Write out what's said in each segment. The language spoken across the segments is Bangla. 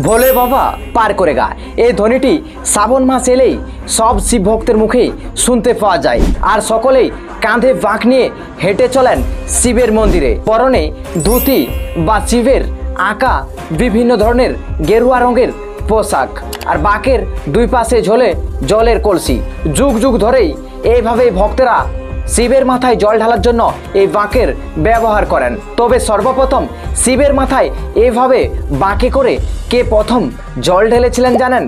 ভোলে বাবা পার করেগা। এই ধ্বনিটি শ্রাবণ মাস এলেই সব শিব ভক্তের মুখে শুনতে পাওয়া যায়। আর সকলেই কাঁধে বাঁক নিয়ে হেঁটে চলেন শিবের মন্দিরে। পরনে ধুতি বা শিবের আঁকা বিভিন্ন ধরনের গেরুয়া রঙের পোশাক, আর বাঁকের দুই পাশে ঝোলে জলের কলসি। যুগ যুগ ধরেই এইভাবে ভক্তেরা শিবের মাথায় জল ঢালার জন্য এই বাঁকের ব্যবহার করেন। তবে সর্বপ্রথম শিবের মাথায় এভাবে বাঁকে করে কে প্রথম জল ঢেলেছিলেন জানেন?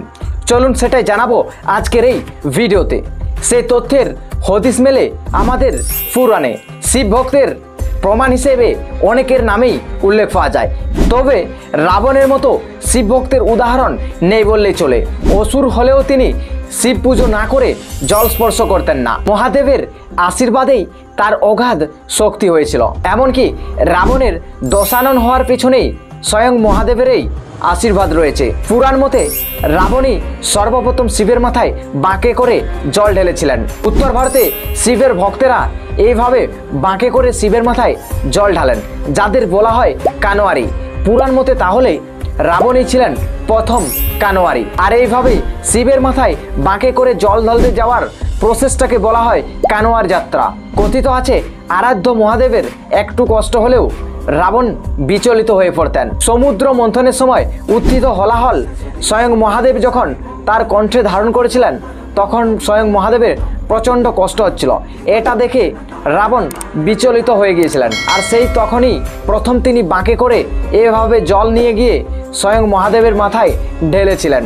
চলুন সেটাই জানাবো আজকের এই ভিডিওতে। সেই তথ্যের হদিস মেলে আমাদের পুরাণে। শিব ভক্তের প্রমাণ হিসেবে অনেকের নামেই উল্লেখ পাওয়া যায়, তবে রাবণের মতো শিব ভক্তের উদাহরণ নেই বললেই চলে। অসুর হলেও তিনি শিব পুজো না করে জল স্পর্শ করতেন না। মহাদেবের আশীর্বাদেই তার অগাধ শক্তি হয়েছিল। এমনকি রাবণের দশানন হওয়ার পেছনেই স্বয়ং মহাদেবেরই আশীর্বাদ রয়েছে। পুরাণ মতে রাবণই সর্বপ্রথম শিবের মাথায় বাঁকে করে জল ঢেলেছিলেন। উত্তর ভারতে শিবের ভক্তেরা এইভাবে বাঁকে করে শিবের মাথায় জল ঢালেন, যাদের বলা হয় কানোয়ারি। পুরাণ মতে তাহলে রাবণই ছিলেন প্রথম কানোয়ারি। আর এইভাবেই শিবের মাথায় বাঁকে করে জল ঢালতে যাওয়ার প্রসেসটাকে বলা হয় কানোয়ার যাত্রা। কথিত আছে আরাধ্য মহাদেবের একটু কষ্ট হলেও রাবণ বিচলিত হয়ে পড়তেন। সমুদ্র মন্থনের সময় উত্থিত হলাহল স্বয়ং মহাদেব যখন তার কণ্ঠে ধারণ করেছিলেন, তখন স্বয়ং মহাদেবের প্রচণ্ড কষ্ট হচ্ছিল। এটা দেখে রাবণ বিচলিত হয়ে গিয়েছিলেন। আর সেই তখনই প্রথম তিনি বাঁকে করে এভাবে জল নিয়ে গিয়ে স্বয়ং মহাদেবের মাথায় ঢেলেছিলেন।